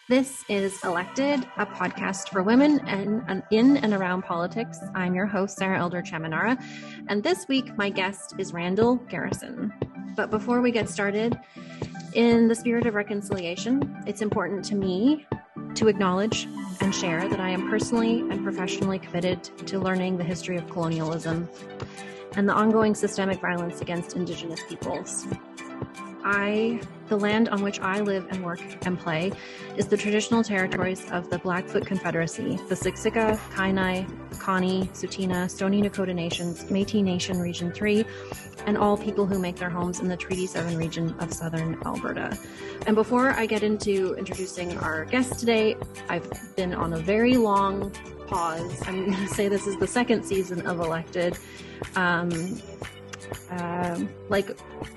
This is Elected, a podcast for women and in and around politics. I'm your host, Sarah Elder Chaminara, and this week my guest is Randall Garrison. But before we get started, in the spirit of reconciliation, it's important to me to acknowledge and share that I am personally and professionally committed to learning the history of colonialism and the ongoing systemic violence against Indigenous peoples. The land on which I live and work and play is the traditional territories of the Blackfoot Confederacy, the Siksika, Kainai, Kainai, Tsuut'ina, Stoney Nakoda Nations, Métis Nation Region 3, and all people who make their homes in the Treaty 7 region of southern Alberta. And before I get into introducing our guest today, I've been on a very long pause. I'm going to say this is the second season of Elected.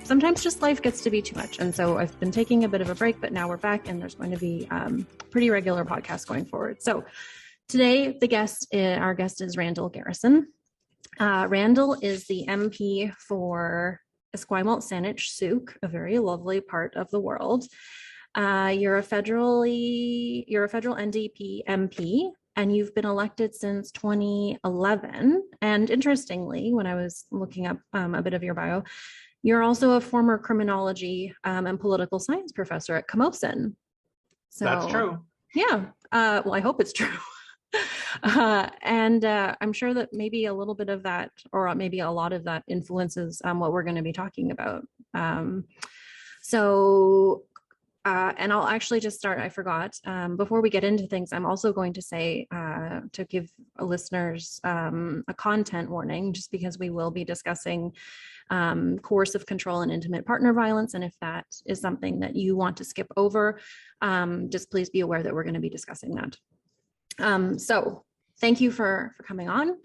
Sometimes just life gets to be too much. And so I've been taking a bit of a break, but now we're back and there's going to be pretty regular podcasts going forward. So today, our guest is Randall Garrison. Randall is the MP for Esquimalt-Saanich-Sooke, a very lovely part of the world. You're a federal NDP MP. And you've been elected since 2011. And interestingly, when I was looking up a bit of your bio, you're also a former criminology and political science professor at Camosun. So that's true. Yeah. Well, I hope it's true. And I'm sure that maybe a little bit of that, or maybe a lot of that, influences what we're going to be talking about. And I'll actually just start, I forgot, before we get into things, I'm also going to say, to give listeners a content warning, just because we will be discussing coercive control and intimate partner violence. And if that is something that you want to skip over, just please be aware that we're going to be discussing that. So thank you for coming on.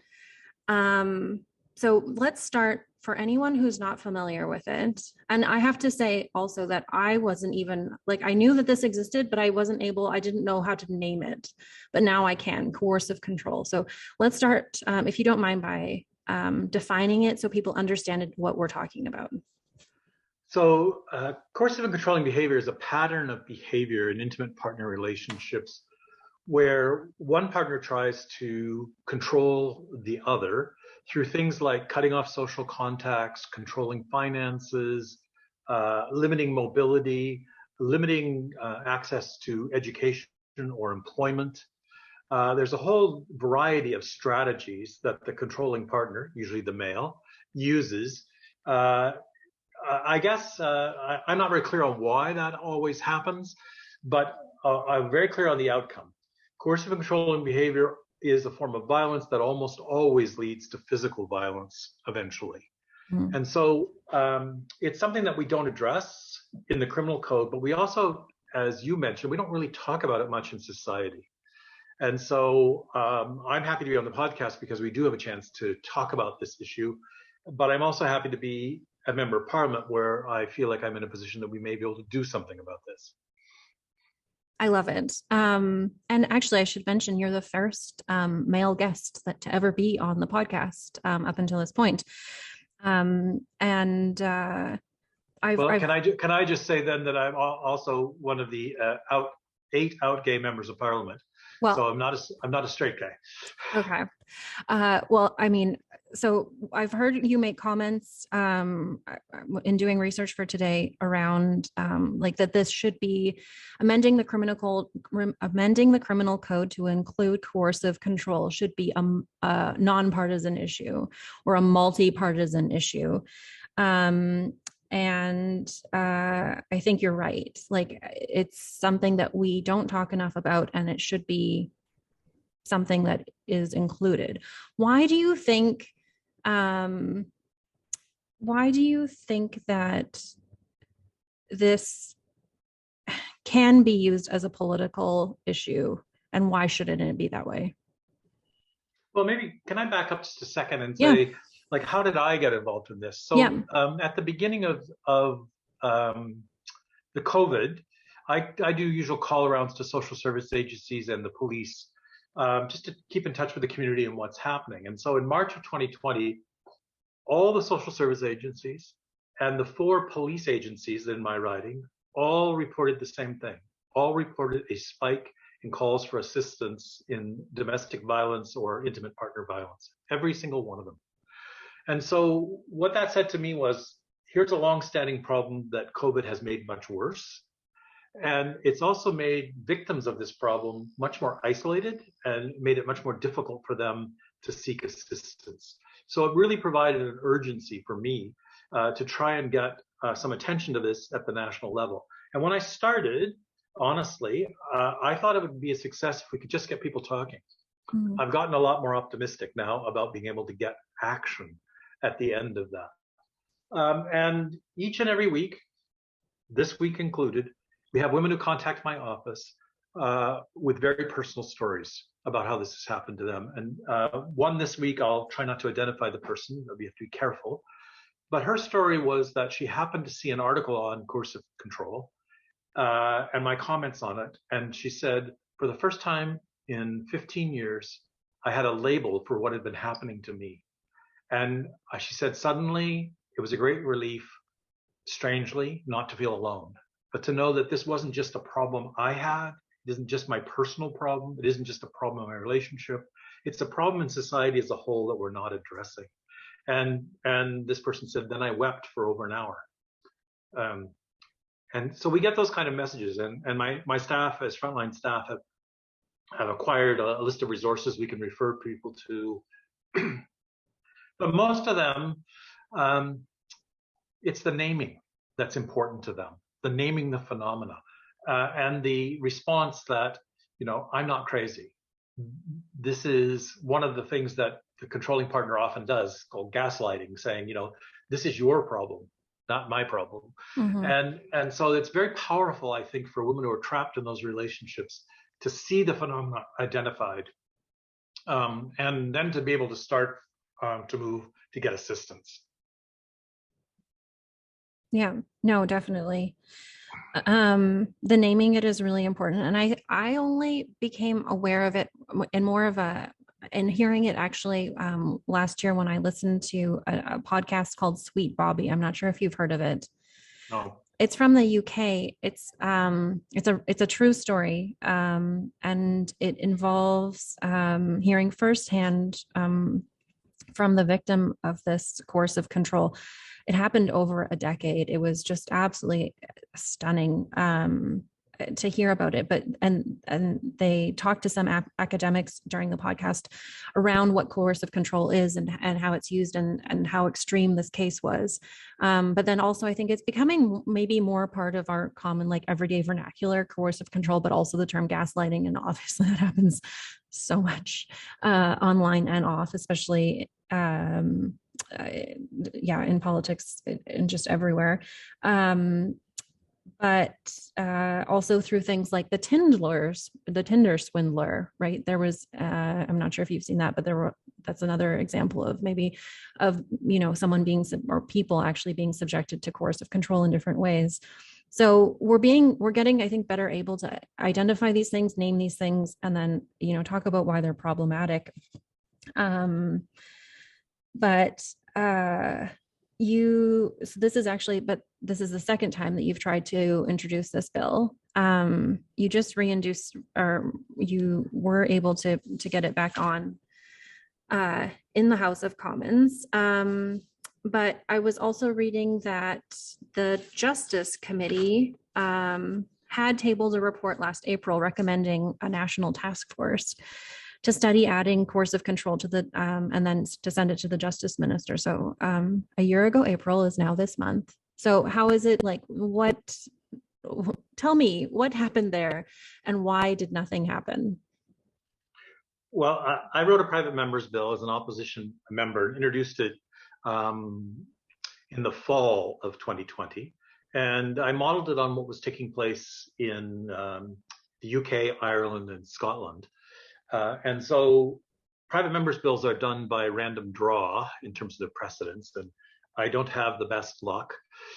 So let's start. For anyone who's not familiar with it, and I have to say also that I wasn't even, I knew that this existed, but I didn't know how to name it, but now I can, coercive control. So let's start, if you don't mind, by defining it so people understand what we're talking about. So coercive and controlling behavior is a pattern of behavior in intimate partner relationships where one partner tries to control the other through things like cutting off social contacts, controlling finances, limiting mobility, limiting access to education or employment. There's a whole variety of strategies that the controlling partner, usually the male, uses. I guess I'm not very clear on why that always happens, but I'm very clear on the outcome. Coercive and controlling behavior is a form of violence that almost always leads to physical violence eventually. Mm. And so it's something that we don't address in the criminal code, but we also, as you mentioned, we don't really talk about it much in society. And so I'm happy to be on the podcast because we do have a chance to talk about this issue, but I'm also happy to be a member of parliament where I feel like I'm in a position that we may be able to do something about this. I love it. And actually, I should mention you're the first male guest to ever be on the podcast up until this point. Can I just say then that I'm also one of the 8 out gay members of parliament. Well, so I'm not a straight guy. Okay. Well, I mean, so I've heard you make comments in doing research for today around that this should be amending the criminal code to include coercive control should be a nonpartisan issue or a multi-partisan issue. And I think you're right. It's something that we don't talk enough about, and it should be something that is included. Why do you think that this can be used as a political issue, and why shouldn't it be that way? Well, maybe can I back up just a second and say, how did I get involved in this? So at the beginning of the COVID, I do usual call arounds to social service agencies and the police just to keep in touch with the community and what's happening. And so in March of 2020, all the social service agencies and the 4 police agencies in my riding all reported the same thing. all reported a spike in calls for assistance in domestic violence or intimate partner violence, every single one of them. And so what that said to me was, here's a long-standing problem that COVID has made much worse. And it's also made victims of this problem much more isolated and made it much more difficult for them to seek assistance. So it really provided an urgency for me to try and get some attention to this at the national level. And when I started, honestly, I thought it would be a success if we could just get people talking. Mm-hmm. I've gotten a lot more optimistic now about being able to get action at the end of that. And each and every week, this week included, we have women who contact my office with very personal stories about how this has happened to them. And one this week, I'll try not to identify the person, we have to be careful. But her story was that she happened to see an article on coercive control and my comments on it. And she said, for the first time in 15 years, I had a label for what had been happening to me. And she said, suddenly, it was a great relief, strangely, not to feel alone, but to know that this wasn't just a problem I had. It isn't just my personal problem. It isn't just a problem in my relationship. It's a problem in society as a whole that we're not addressing. And this person said, then I wept for over an hour. And so we get those kind of messages. And my staff, as frontline staff, have acquired a list of resources we can refer people to. But most of them, it's the naming that's important to them, the naming the phenomena, and the response that, I'm not crazy. This is one of the things that the controlling partner often does, called gaslighting, saying, this is your problem, not my problem. Mm-hmm. And so it's very powerful, I think, for women who are trapped in those relationships to see the phenomena identified, and then to be able to start to move to get assistance. Yeah, no, definitely. The naming it is really important. And I only became aware of it in more of and hearing it actually last year when I listened to a podcast called Sweet Bobby. I'm not sure if you've heard of it. No. It's from the UK. It's a true story, and it involves hearing firsthand from the victim of this coercive control. It happened over a decade. It was just absolutely stunning to hear about it. And they talked to some academics during the podcast around what coercive control is and how it's used and how extreme this case was. But then also I think it's becoming maybe more part of our common, like everyday vernacular, coercive control, but also the term gaslighting. And obviously that happens so much online and off, especially in politics and just everywhere. But also through things like the Tinder swindler, right? There was, I'm not sure if you've seen that, but that's another example of someone being, or people actually being subjected to coercive control in different ways. So we're getting, I think, better able to identify these things, name these things, and then, talk about why they're problematic. This is the second time that you've tried to introduce this bill. You just reintroduced, or you were able to get it back on in the House of Commons. But I was also reading that the Justice Committee had tabled a report last April recommending a national task force to study adding coercive control to the, and then to send it to the Justice Minister. So a year ago, April is now this month. So how is it, tell me what happened there and why did nothing happen? Well, I wrote a private member's bill as an opposition member and introduced it in the fall of 2020. And I modeled it on what was taking place in the UK, Ireland, and Scotland. And so private members' bills are done by random draw in terms of the precedents, and I don't have the best luck.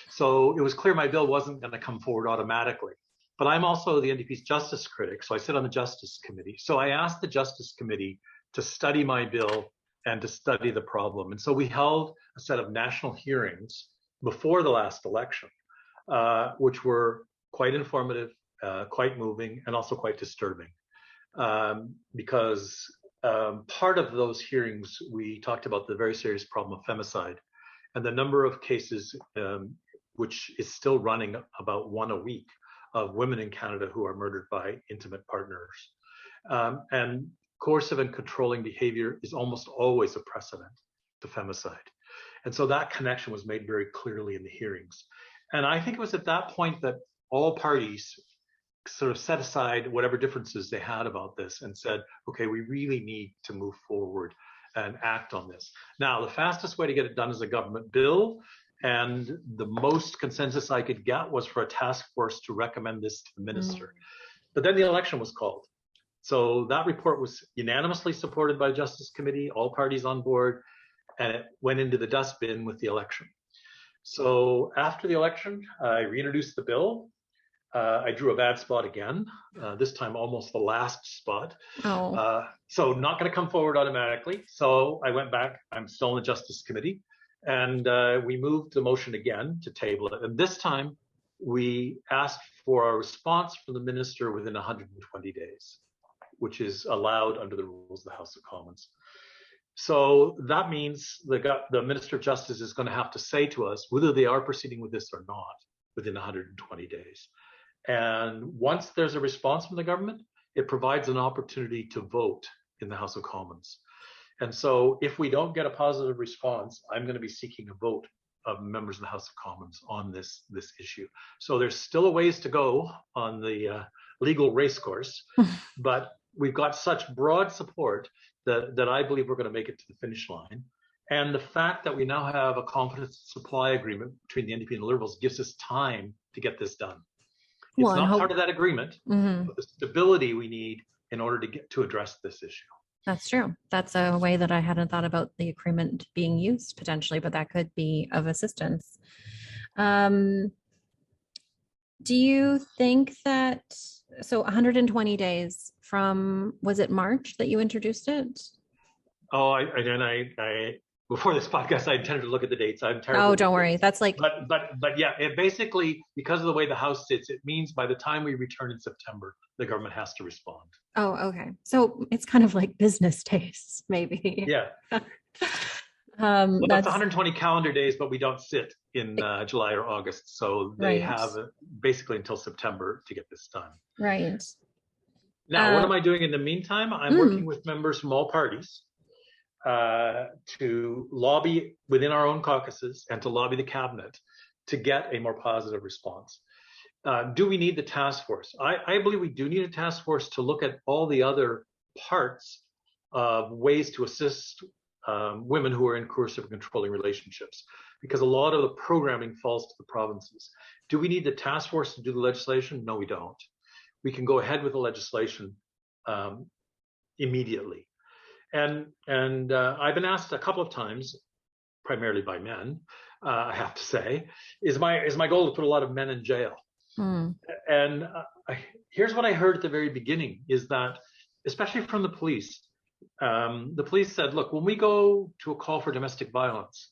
So it was clear my bill wasn't going to come forward automatically. But I'm also the NDP's justice critic, so I sit on the Justice Committee. So I asked the Justice Committee to study my bill and to study the problem. And so we held a set of national hearings before the last election, which were quite informative quite moving, and also quite disturbing, because part of those hearings, we talked about the very serious problem of femicide and the number of cases, which is still running about one a week, of women in Canada who are murdered by intimate partners. And coercive and controlling behavior is almost always a precedent to femicide. And so that connection was made very clearly in the hearings. And I think it was at that point that all parties sort of set aside whatever differences they had about this and said, okay, we really need to move forward and act on this. Now, the fastest way to get it done is a government bill. And the most consensus I could get was for a task force to recommend this to the minister. But then the election was called. So that report was unanimously supported by the Justice Committee, all parties on board, and it went into the dustbin with the election. So after the election, I reintroduced the bill. I drew a bad spot again, this time almost the last spot. So not going to come forward automatically. So I went back. I'm still in the Justice Committee. And we moved the motion again to table it. And this time we asked for a response from the minister within 120 days, which is allowed under the rules of the House of Commons. So that means the Minister of Justice is going to have to say to us whether they are proceeding with this or not within 120 days. And once there's a response from the government, it provides an opportunity to vote in the House of Commons. And so if we don't get a positive response, I'm going to be seeking a vote of members of the House of Commons on this issue. So there's still a ways to go on the legal race course, but we've got such broad support that I believe we're going to make it to the finish line. And the fact that we now have a confidence supply agreement between the NDP and the Liberals gives us time to get this done. It's not part of that agreement, but the stability we need in order to address this issue. That's true. That's a way that I hadn't thought about the agreement being used potentially, but that could be of assistance. Do you think that, so 120 days from, was it March that you introduced it? Oh, I before this podcast, I intended to look at the dates. I'm terrible. Oh, don't worry. That's like, but yeah, it basically, because of the way the House sits, it means by the time we return in September, the government has to respond. Oh, okay. So it's kind of like business days, maybe. Yeah. Well, that's 120 calendar days, but we don't sit in July or August. So they have basically until September to get this done. Right. Now, what am I doing in the meantime? I'm working with members from all parties to lobby within our own caucuses and to lobby the cabinet to get a more positive response. Do we need the task force? I believe we do need a task force to look at all the other parts of ways to assist women who are in coercive and controlling relationships, because a lot of the programming falls to the provinces. Do we need the task force to do the legislation? No, we don't. We can go ahead with the legislation immediately. And I've been asked a couple of times, primarily by men, I have to say, is my goal to put a lot of men in jail? And here's what I heard at the very beginning, is that, especially from the police said, look, when we go to a call for domestic violence,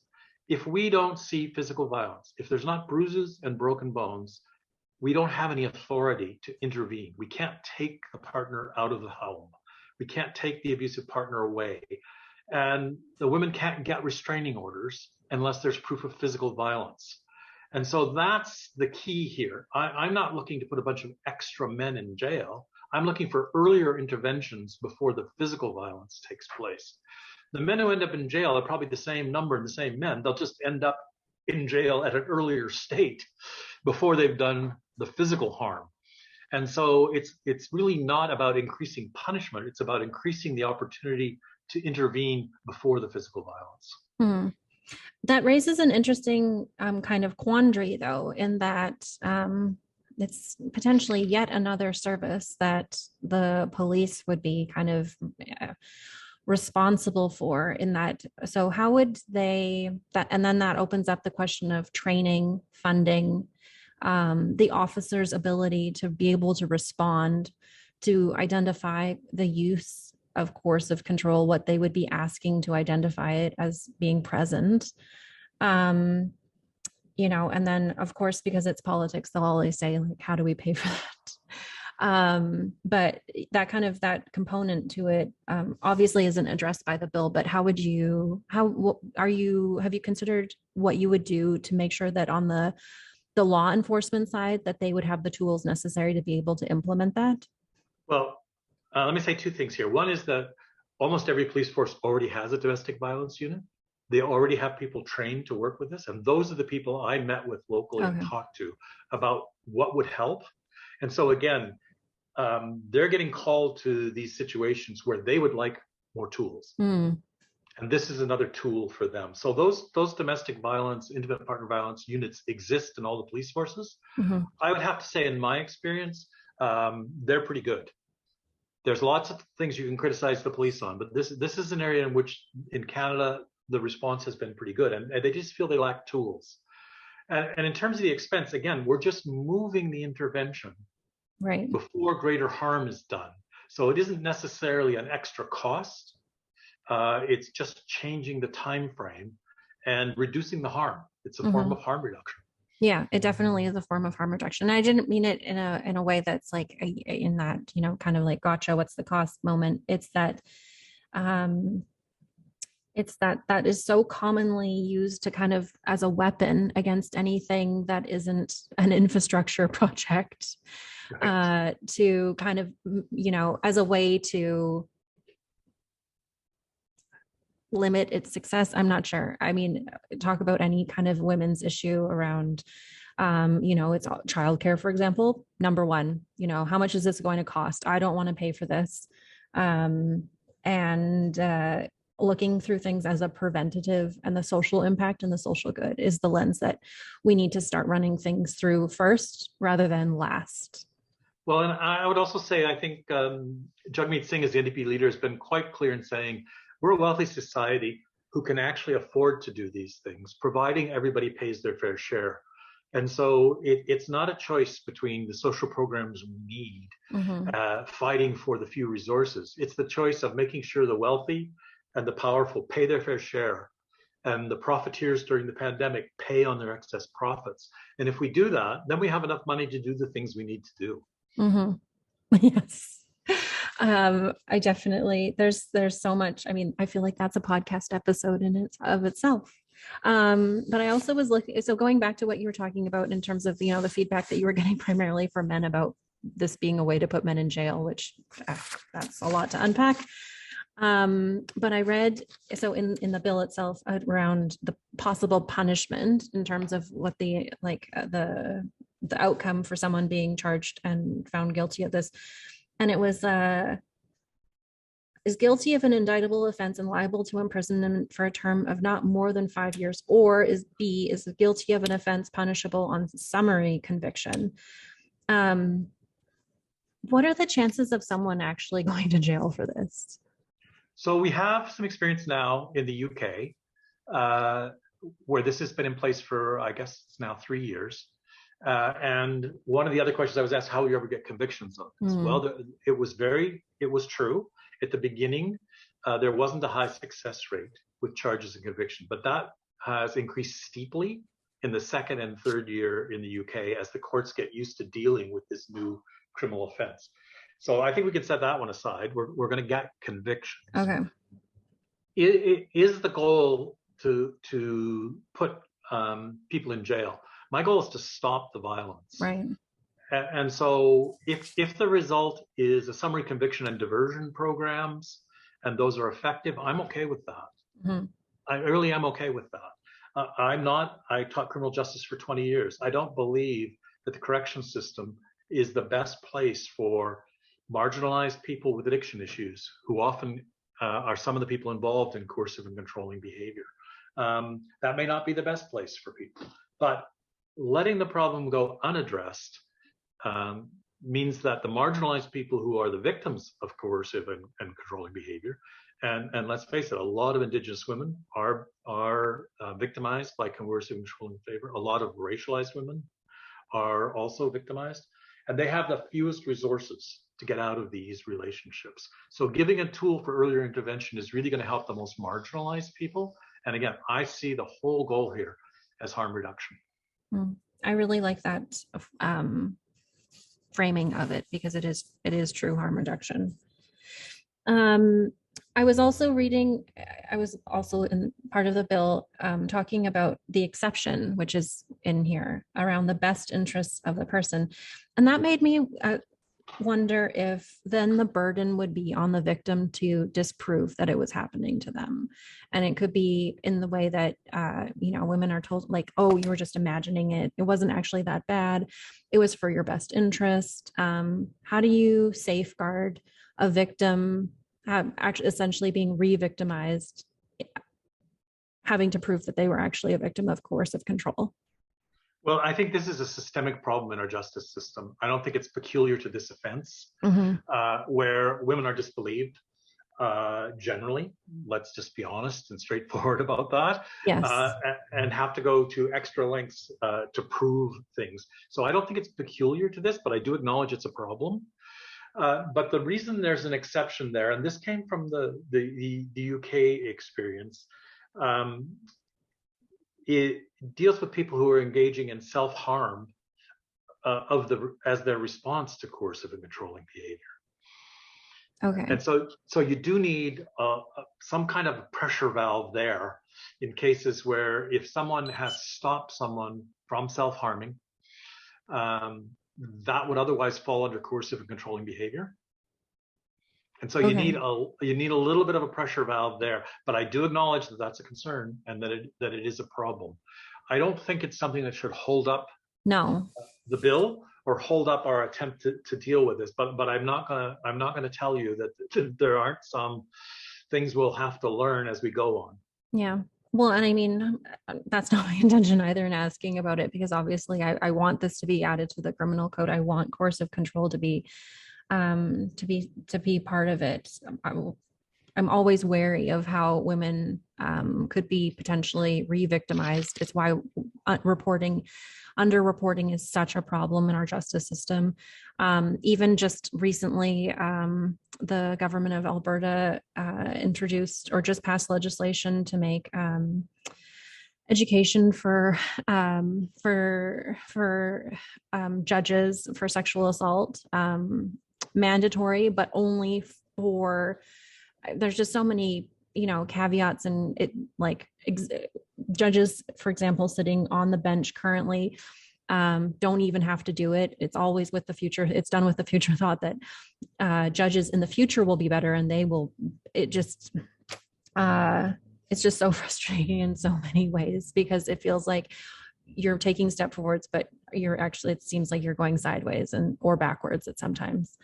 if we don't see physical violence, if there's not bruises and broken bones, we don't have any authority to intervene. We can't take the partner out of the home. We can't take the abusive partner away. And the women can't get restraining orders unless there's proof of physical violence. And so that's the key here. I'm not looking to put a bunch of extra men in jail. I'm looking for earlier interventions before the physical violence takes place. The men who end up in jail are probably the same number and the same men. They'll just end up in jail at an earlier state before they've done the physical harm. And so it's really not about increasing punishment. It's about increasing the opportunity to intervene before the physical violence. That raises an interesting kind of quandary, though, in that it's potentially yet another service that the police would be kind of responsible for in that. So how would they, and then that opens up the question of training, funding, the officer's ability to be able to respond, to identify the use of coercive control, what they would be asking to identify it as being present. And then of course, because it's politics, they'll always say, like, how do we pay for that? But that component to it obviously isn't addressed by the bill. But have you considered what you would do to make sure that on the law enforcement side that they would have the tools necessary to be able to implement that? Well, let me say two things here. One is that almost every police force already has a domestic violence unit. They already have people trained to work with this. And those are the people I met with locally and talked to about what would help. And so again, they're getting called to these situations where they would like more tools. And this is another tool for them. So those domestic violence, intimate partner violence units exist in all the police forces. I would have to say, in my experience, they're pretty good. There's lots of things you can criticize the police on, but this is an area in which, in Canada, the response has been pretty good, and they just feel they lack tools. And in terms of the expense, again, we're just moving the intervention before greater harm is done. So it isn't necessarily an extra cost. It's just changing the time frame and reducing the harm. It's a form of harm reduction. Yeah, it definitely is a form of harm reduction. I didn't mean it in a way that's like in that, kind of like, gotcha, what's the cost moment. It's that that is so commonly used to kind of as a weapon against anything that isn't an infrastructure project, to kind of, as a way to limit its success. I'm not sure. I mean, talk about any kind of women's issue around, it's childcare, for example. Number one, how much is this going to cost? I don't want to pay for this. Looking through things as a preventative and the social impact and the social good is the lens that we need to start running things through first rather than last. Well, and I would also say, I think Jagmeet Singh, as the NDP leader, has been quite clear in saying we're a wealthy society who can actually afford to do these things, providing everybody pays their fair share. And so it's not a choice between the social programs we need, fighting for the few resources. It's the choice of making sure the wealthy and the powerful pay their fair share, and the profiteers during the pandemic pay on their excess profits. And if we do that, then we have enough money to do the things we need to do. Yes. I definitely, there's so much. I mean, I feel like that's a podcast episode in itself. But I also was looking, so going back to what you were talking about in terms of, the feedback that you were getting primarily from men about this being a way to put men in jail, which that's a lot to unpack. But I read, so in the bill itself, around the possible punishment in terms of what the outcome for someone being charged and found guilty of this. And it was, is guilty of an indictable offense and liable to imprisonment for a term of not more than 5 years, or is guilty of an offense punishable on summary conviction. What are the chances of someone actually going to jail for this? So we have some experience now in the UK, where this has been in place for, I guess it's now 3 years. And one of the other questions I was asked, how will you ever get convictions on this? Well, it was true. At the beginning, there wasn't a high success rate with charges and conviction, but that has increased steeply in the second and third year in the UK as the courts get used to dealing with this new criminal offense. So I think we can set that one aside. We're going to get convictions. Okay. It is the goal to put people in jail. My goal is to stop the violence. Right. And so if the result is a summary conviction and diversion programs, and those are effective, I'm okay with that. I really am okay with that. I taught criminal justice for 20 years. I don't believe that the correction system is the best place for marginalized people with addiction issues, who often are some of the people involved in coercive and controlling behavior. That may not be the best place for people, but letting the problem go unaddressed means that the marginalized people who are the victims of coercive and controlling behavior, and let's face it, a lot of Indigenous women are victimized by coercive and controlling behavior. A lot of racialized women are also victimized, and they have the fewest resources to get out of these relationships. So giving a tool for earlier intervention is really going to help the most marginalized people. And again, I see the whole goal here as harm reduction. I really like that framing of it, because it is true harm reduction. I was also in part of the bill talking about the exception, which is in here, around the best interests of the person. And that made me wonder if then the burden would be on the victim to disprove that it was happening to them. And it could be in the way that, women are told, like, oh, you were just imagining it. It wasn't actually that bad. It was for your best interest. How do you safeguard a victim actually essentially being re-victimized, having to prove that they were actually a victim of coercive control? Well, I think this is a systemic problem in our justice system. I don't think it's peculiar to this offense, where women are disbelieved generally. Let's just be honest and straightforward about that. Yes. And have to go to extra lengths to prove things. So I don't think it's peculiar to this, but I do acknowledge it's a problem. But the reason there's an exception there, and this came from the UK experience, it deals with people who are engaging in self-harm as their response to coercive and controlling behavior. Okay. And so you do need some kind of pressure valve there in cases where if someone has stopped someone from self-harming, that would otherwise fall under coercive and controlling behavior. And so you need a little bit of a pressure valve there, but I do acknowledge that that's a concern and that it is a problem. I don't think it's something that should hold up the bill or hold up our attempt to deal with this. But I'm not gonna tell you that there aren't some things we'll have to learn as we go on. Yeah. Well, and I mean, that's not my intention either in asking about it, because obviously I want this to be added to the criminal code. I want coercive control to be part of it. I'm always wary of how women could be potentially re-victimized. It's why underreporting is such a problem in our justice system. Even just recently, the government of Alberta introduced or just passed legislation to make education for judges for sexual assault mandatory, but only for, there's just so many, caveats, and it judges, for example, sitting on the bench currently don't even have to do it. It's always with the future. It's done with the future thought that judges in the future will be better, and they will, it's just so frustrating in so many ways, because it feels like you're taking step forwards, but it seems like you're going sideways or backwards at sometimes.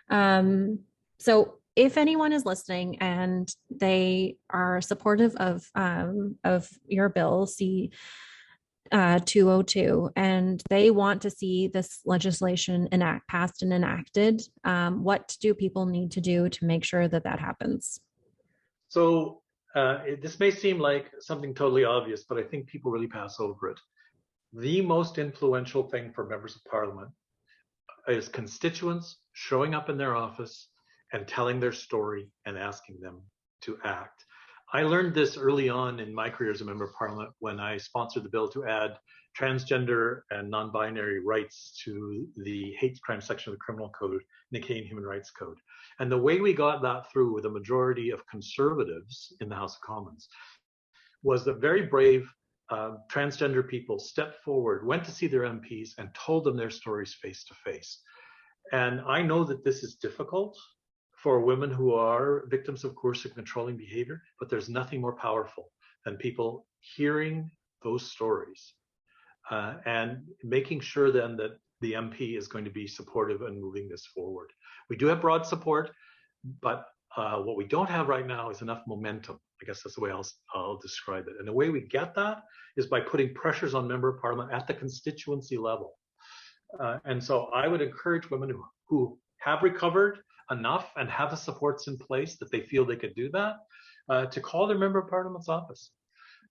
So if anyone is listening and they are supportive of your bill, C-202, and they want to see this legislation passed and enacted, what do people need to do to make sure that happens? So this may seem like something totally obvious, but I think people really pass over it. The most influential thing for members of parliament is constituents showing up in their office and telling their story and asking them to act. I learned this early on in my career as a member of parliament when I sponsored the bill to add transgender and non-binary rights to the hate crime section of the criminal code and the Canadian Human Rights Code. And the way we got that through with a majority of conservatives in the House of Commons was that very brave transgender people stepped forward, went to see their MPs, and told them their stories face to face. And I know that this is difficult for women who are victims of coercive controlling behavior, but there's nothing more powerful than people hearing those stories and making sure then that the MP is going to be supportive and moving this forward. We do have broad support, but what we don't have right now is enough momentum. I guess that's the way I'll describe it. And the way we get that is by putting pressures on member of parliament at the constituency level. And so I would encourage women who have recovered enough and have the supports in place that they feel they could do that, to call their member of parliament's office.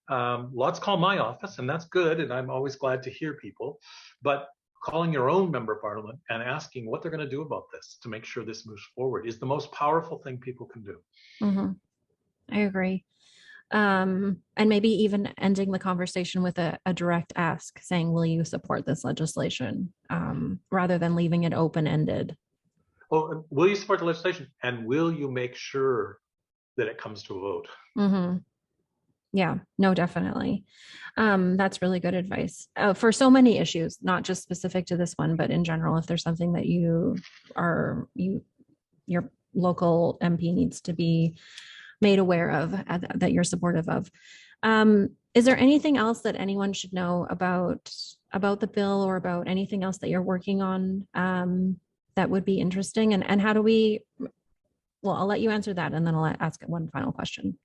Lots call my office, and that's good, and I'm always glad to hear people. But calling your own member of parliament and asking what they're going to do about this to make sure this moves forward is the most powerful thing people can do. Mm-hmm. I agree. And maybe even ending the conversation with a direct ask saying, will you support this legislation, rather than leaving it open-ended. Oh, will you support the legislation? And will you make sure that it comes to a vote? Mm-hmm. Yeah, no, definitely. That's really good advice for so many issues, not just specific to this one, but in general, if there's something that your local MP needs to be made aware of, that you're supportive of. Is there anything else that anyone should know about the bill, or about anything else that you're working on, that would be interesting? And how do we, well, I'll let you answer that, and then I'll ask one final question.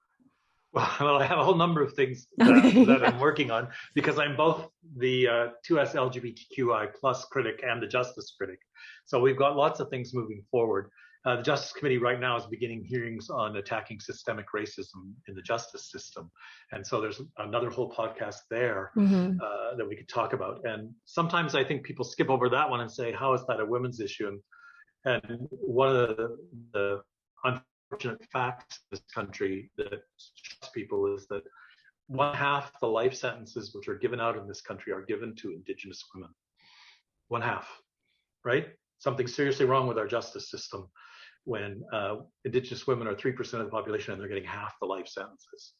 Well, I have a whole number of things Okay. that I'm working on, because I'm both the 2S LGBTQI plus critic and the justice critic. So we've got lots of things moving forward. The Justice Committee right now is beginning hearings on attacking systemic racism in the justice system. And so there's another whole podcast there that we could talk about. And sometimes I think people skip over that one and say, how is that a women's issue? And one of the unfortunate facts in this country that shocks people is that 1/2 the life sentences which are given out in this country are given to Indigenous women. 1/2, right? Something seriously wrong with our justice system when Indigenous women are 3% of the population and they're getting half the life sentences.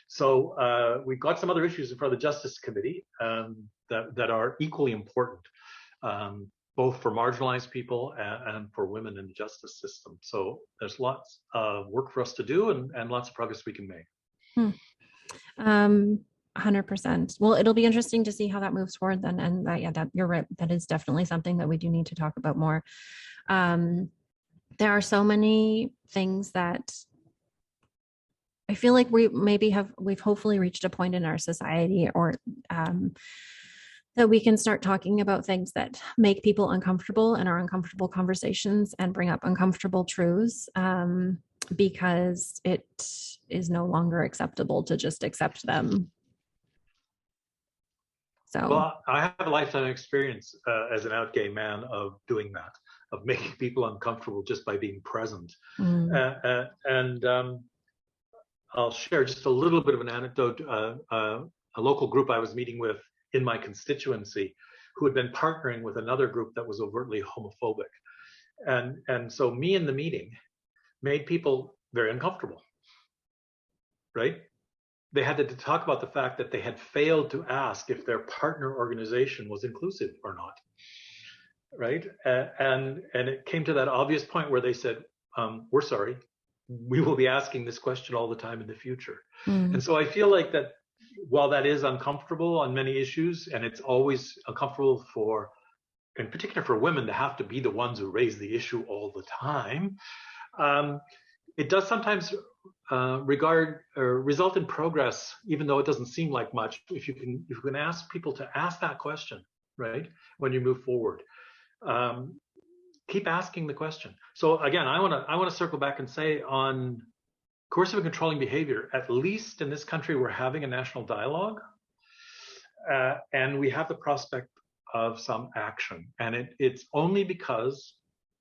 So we've got some other issues in front of the Justice Committee that are equally important, both for marginalized people and for women in the justice system. So there's lots of work for us to do, and lots of progress we can make. 100%. Well, it'll be interesting to see how that moves forward then. And that you're right. That is definitely something that we do need to talk about more. There are so many things that I feel like we've hopefully reached a point in our society, or that we can start talking about things that make people uncomfortable and are uncomfortable conversations, and bring up uncomfortable truths, because it is no longer acceptable to just accept them. So, well, I have a lifetime experience as an out gay man of doing that, of making people uncomfortable just by being present. And I'll share just a little bit of an anecdote. A local group I was meeting with in my constituency, who had been partnering with another group that was overtly homophobic. And so me in the meeting made people very uncomfortable, right? They had to talk about the fact that they had failed to ask if their partner organization was inclusive or not, right? And it came to that obvious point where they said, we're sorry, we will be asking this question all the time in the future. And so I feel like that while that is uncomfortable on many issues, and it's always uncomfortable for, in particular for women, to have to be the ones who raise the issue all the time, it does sometimes result in progress, even though it doesn't seem like much, if you can ask people to ask that question, right, when you move forward. Keep asking the question. So again, I want to circle back and say, on coercive and controlling behavior, at least in this country, we're having a national dialogue, and we have the prospect of some action. And it's only because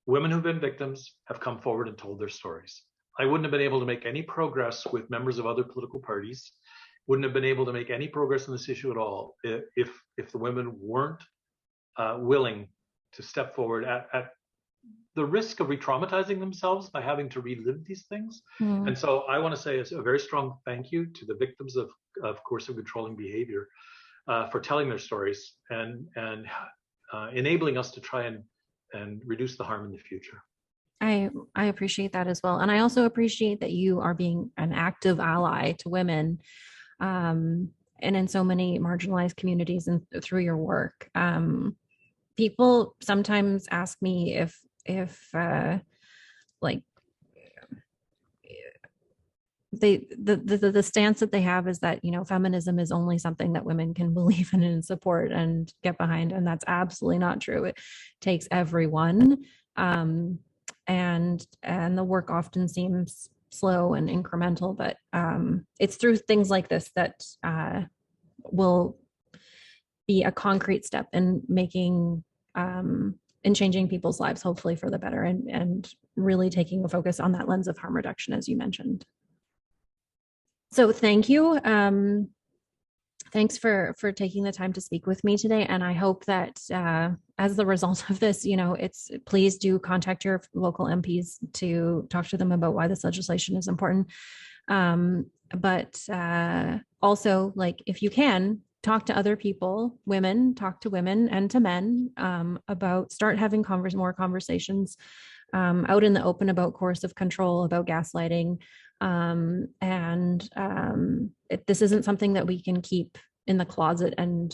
women who've been victims have come forward and told their stories. I wouldn't have been able to make any progress with members of other political parties, wouldn't have been able to make any progress on this issue at all if the women weren't willing to step forward at the risk of re-traumatizing themselves by having to relive these things. And so I want to say a very strong thank you to the victims of coercive controlling behavior for telling their stories and enabling us to try and reduce the harm in the future. I appreciate that as well. And I also appreciate that you are being an active ally to women, and in so many marginalized communities and through your work. People sometimes ask me if like the stance that they have is that, feminism is only something that women can believe in and support and get behind. And that's absolutely not true. It takes everyone. And the work often seems slow and incremental, but it's through things like this that will be a concrete step in making in changing people's lives, hopefully for the better, and really taking a focus on that lens of harm reduction, as you mentioned. So thank you. Thanks for taking the time to speak with me today. And I hope that as the result of this, please do contact your local MPs to talk to them about why this legislation is important. But also, like, if you can, talk to other people, talk to women and to men about start having more conversations out in the open about coercive control, about gaslighting. This isn't something that we can keep in the closet, and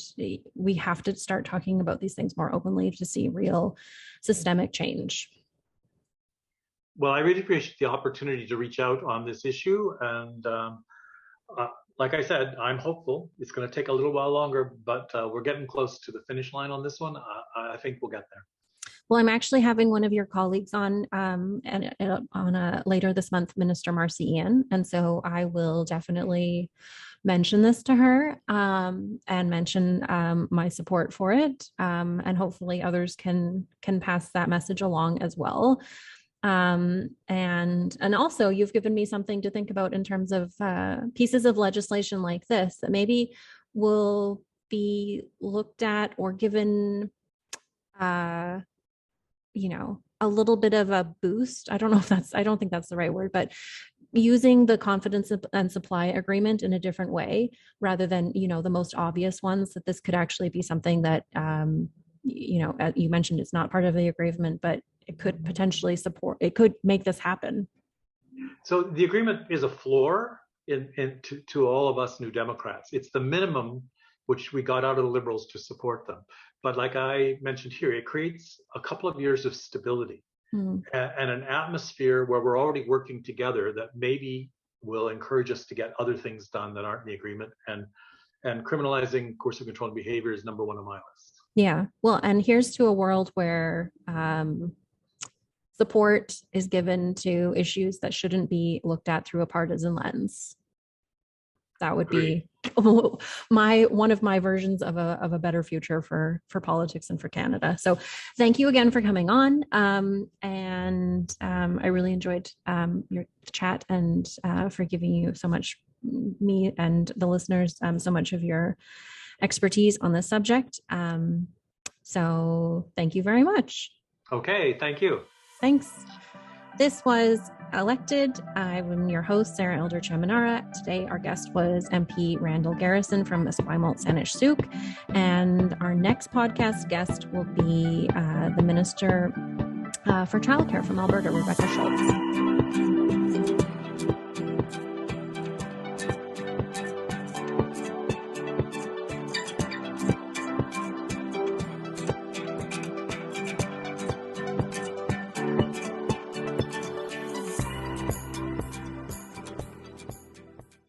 we have to start talking about these things more openly to see real systemic change. Well, I really appreciate the opportunity to reach out on this issue. And like I said, I'm hopeful. It's going to take a little while longer, but we're getting close to the finish line on this one. I think we'll get there. Well, I'm actually having one of your colleagues on later this month, Minister Marcy Ian. And so I will definitely mention this to her and mention my support for it. And hopefully others can pass that message along as well. And also you've given me something to think about in terms of pieces of legislation like this that maybe will be looked at or given a little bit of a boost. I don't think that's the right word, but using the confidence and supply agreement in a different way rather than, the most obvious ones, that this could actually be something that, you mentioned it's not part of the agreement, but it could potentially it could make this happen. So the agreement is a floor to all of us New Democrats. It's the minimum which we got out of the Liberals to support them. But like I mentioned here, it creates a couple of years of stability and an atmosphere where we're already working together that maybe will encourage us to get other things done that aren't in the agreement. And criminalizing coercive controlling behavior is number one on my list. Yeah. Well, and here's to a world where support is given to issues that shouldn't be looked at through a partisan lens. That would be one of my versions of a better future for politics and for Canada. So thank you again for coming on. I really enjoyed your chat and for giving you so much, me and the listeners, so much of your expertise on this subject. So thank you very much. Okay, thank you. Thanks. This was Elected. I'm your host, Sarah Elder-Chaminara. Today, our guest was MP Randall Garrison from Esquimalt-Saanich-Sooke. And our next podcast guest will be the Minister for Childcare from Alberta, Rebecca Schultz.